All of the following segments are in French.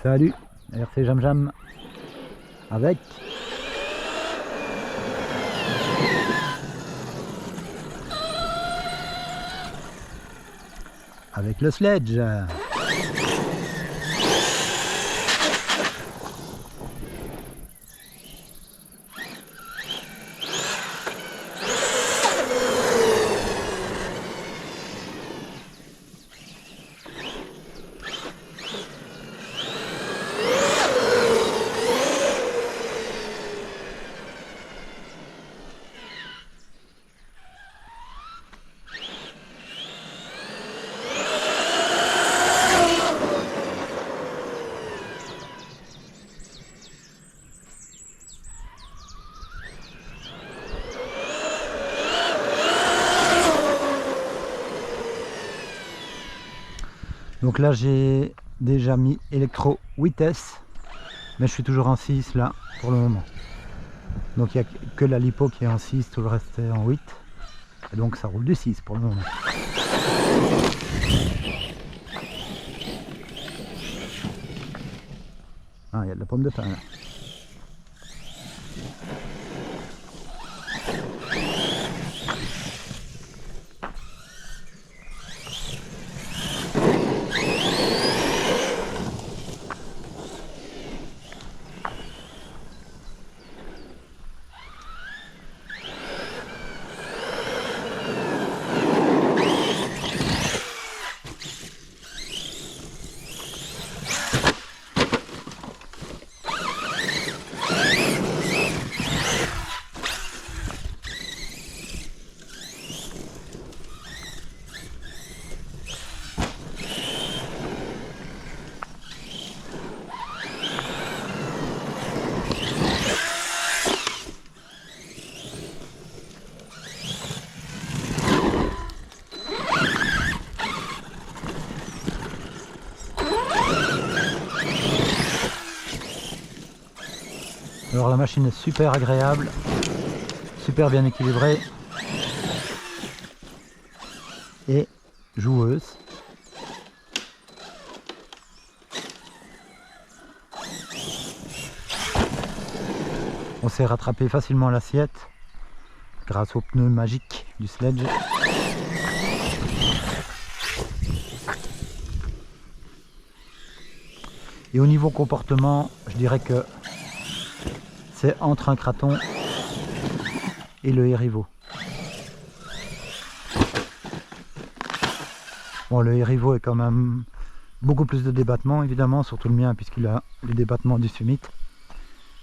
Salut, RC Jam Jam avec le sledge. Donc là j'ai déjà mis électro 8S, mais je suis toujours en 6 là pour le moment. Donc il n'y a que la lipo qui est en 6, tout le reste est en 8. Et donc ça roule du 6 pour le moment. Ah, il y a de la pomme de pin là. Alors la machine est super agréable, super bien équilibrée et joueuse. On s'est rattrapé facilement l'assiette grâce aux pneus magiques du sledge. Et au niveau comportement, je dirais que c'est entre un Kraton et le Erivo. Bon, le Erivo est quand même beaucoup plus de débattement, évidemment, surtout le mien, puisqu'il a les débattements du Summit.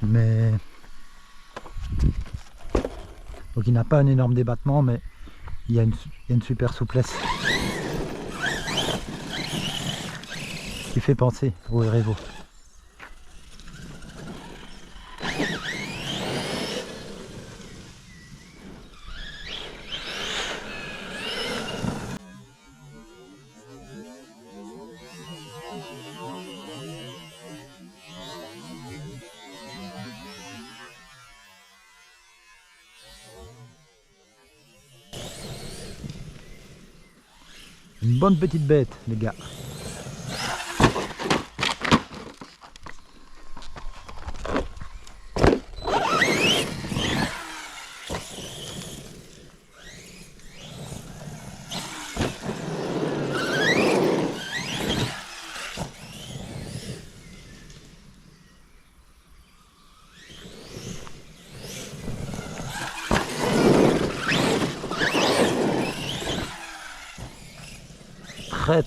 Mais donc il n'a pas un énorme débattement, mais il y a une super souplesse qui fait penser au Erivo. Une bonne petite bête, les gars.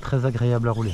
Très agréable à rouler.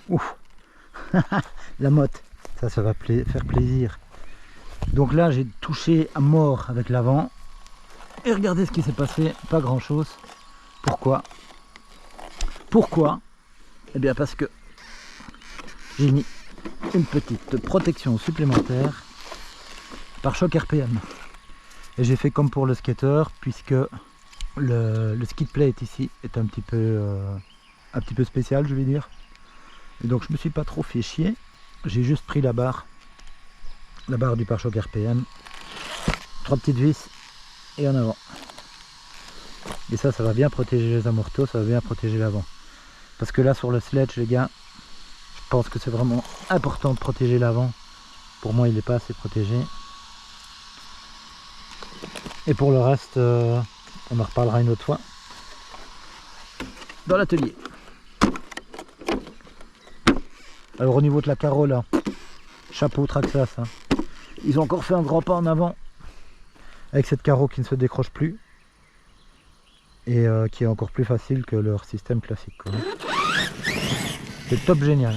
Ouf. La motte, ça va faire plaisir. Donc là j'ai touché à mort avec l'avant. Et regardez ce qui s'est passé, pas grand chose. Pourquoi? Eh bien parce que j'ai mis une petite protection supplémentaire par choc RPM. Et j'ai fait comme pour le skater, puisque le skid plate ici est un petit peu spécial, je vais dire. Et donc je me suis pas trop fait chier. J'ai juste pris la barre du pare-choc RPM, 3 petites vis et en avant. Et ça va bien protéger les amortos, ça va bien protéger l'avant. Parce que là sur le sledge les gars, je pense que c'est vraiment important de protéger l'avant. Pour moi il n'est pas assez protégé. Et pour le reste, on en reparlera une autre fois dans l'atelier. Alors au niveau de la carreau là, chapeau Traxxas, hein. Ils ont encore fait un grand pas en avant avec cette carreau qui ne se décroche plus et qui est encore plus facile que leur système classique, quoi. C'est top génial.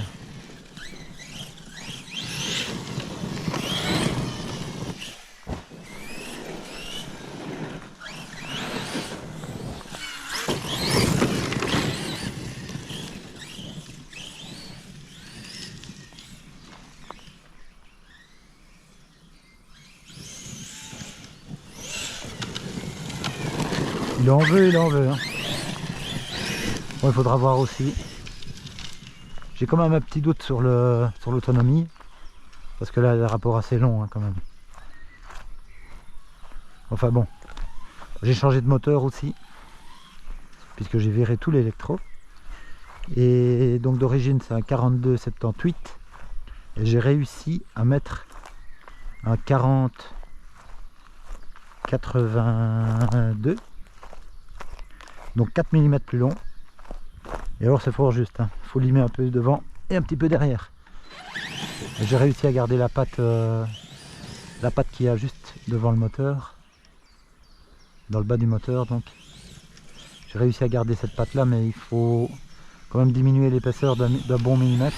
Il en veut. Hein. Bon, il faudra voir aussi. J'ai quand même un petit doute sur l'autonomie. Parce que là, il y a un rapport assez long, hein, quand même. Enfin bon. J'ai changé de moteur aussi. Puisque j'ai viré tout l'électro. Et donc d'origine, c'est un 42-78. Et j'ai réussi à mettre un 40-82. Donc 4 mm plus long. Et alors c'est fort juste, hein. Faut limer un peu devant et un petit peu derrière. J'ai réussi à garder la patte qu'il y a juste devant le moteur, dans le bas du moteur. Donc j'ai réussi à garder cette patte là, mais il faut quand même diminuer l'épaisseur d'un bon millimètre.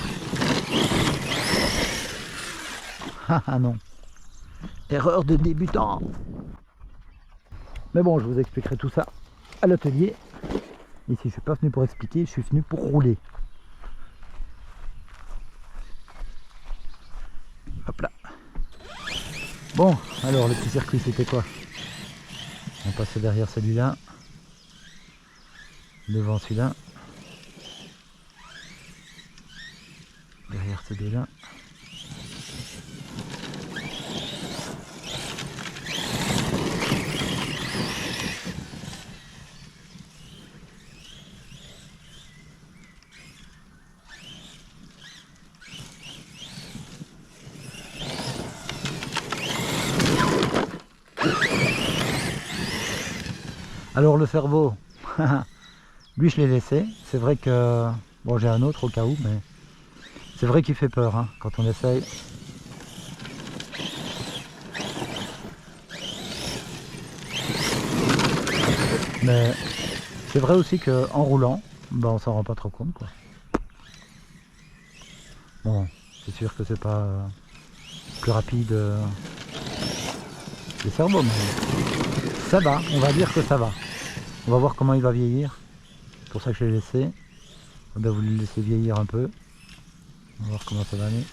Ah non, erreur de débutant. Mais bon, je vous expliquerai tout ça à l'atelier. Ici je suis pas venu pour expliquer, je suis venu pour rouler. Hop là. Bon, alors le petit circuit c'était quoi? On passait derrière celui-là, devant celui-là, derrière ces deux-là. Alors le cerveau, lui je l'ai laissé. C'est vrai que, bon j'ai un autre au cas où, mais c'est vrai qu'il fait peur, hein, quand on essaye. Mais c'est vrai aussi qu'en roulant, ben, on s'en rend pas trop compte, quoi. Bon, c'est sûr que c'est pas plus rapide le cerveau, mais ça va, on va dire que ça va. On va voir comment il va vieillir. C'est pour ça que je l'ai laissé. On va vous le laisser vieillir un peu. On va voir comment ça va aller.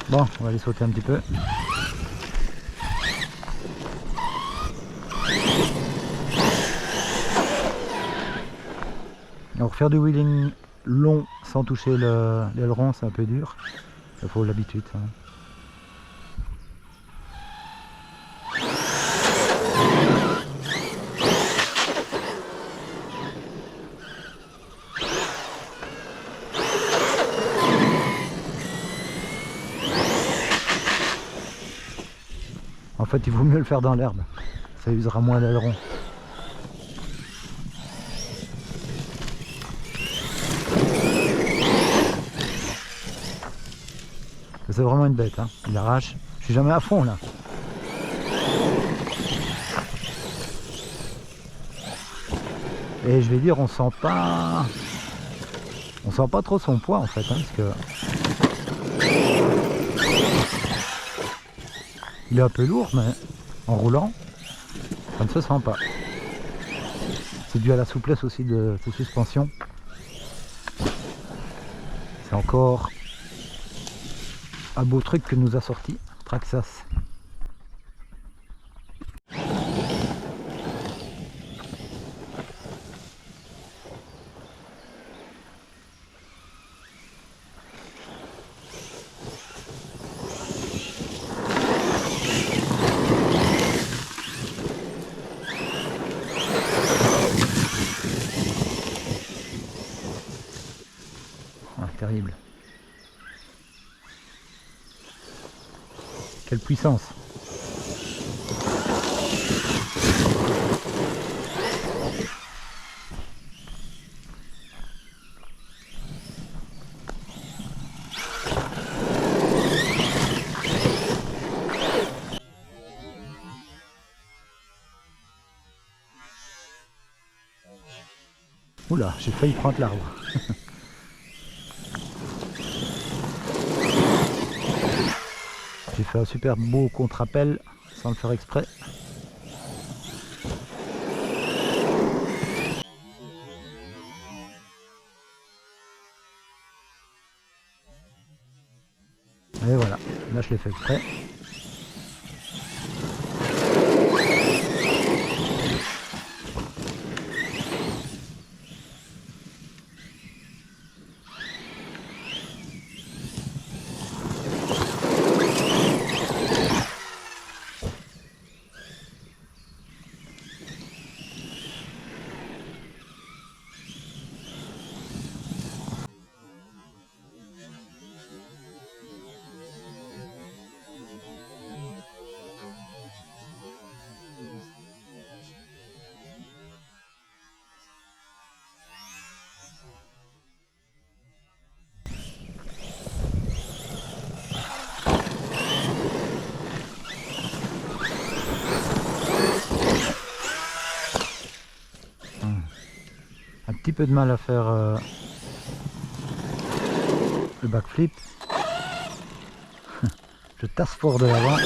Bon, on va aller sauter un petit peu. Alors faire du wheeling long sans toucher l'aileron, c'est un peu dur. Il faut l'habitude. Hein. En fait, il vaut mieux le faire dans l'herbe. Ça usera moins d'aileron. C'est vraiment une bête, hein. Il arrache. Je suis jamais à fond là. Et je vais dire, on sent pas trop son poids en fait, hein, parce que il est un peu lourd, mais en roulant, ça ne se sent pas. C'est dû à la souplesse aussi de ses suspensions. C'est encore un beau truc que nous a sorti Traxxas. Ah, terrible. Quelle puissance! Oula, j'ai failli prendre l'arbre. J'ai fait un super beau contre-appel sans le faire exprès. Et voilà, là je l'ai fait exprès. Un petit peu de mal à faire le backflip. Je tasse fort de l'avant.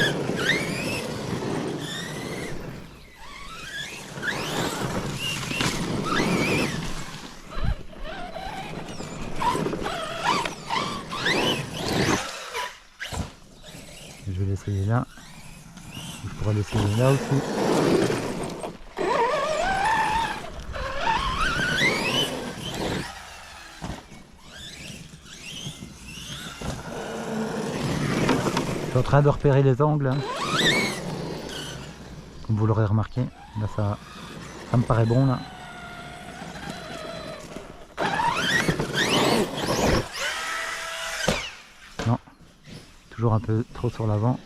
Je vais l'essayer là. Je pourrais l'essayer là aussi. Je suis en train de repérer les angles, hein. Comme vous l'aurez remarqué. Là ça me paraît bon là. Non, toujours un peu trop sur l'avant.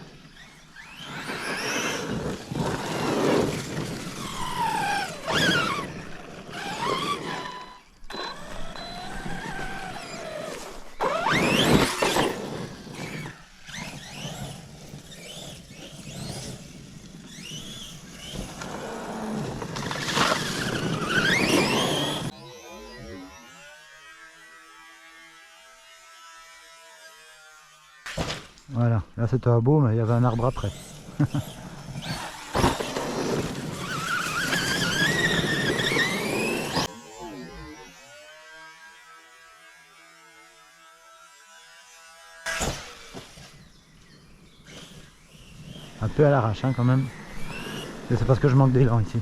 Voilà, là c'était un beau, mais il y avait un arbre après. Un peu à l'arrache hein, quand même. Et c'est parce que je manque d'élan ici.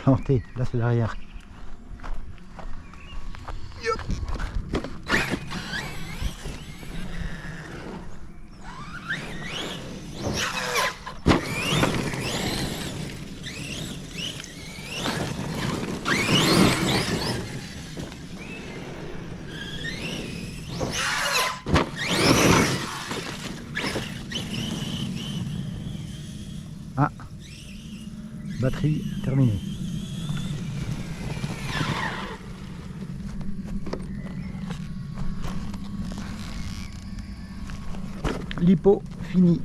planté. Là c'est l'arrière. Ah, batterie terminée. Lipo fini.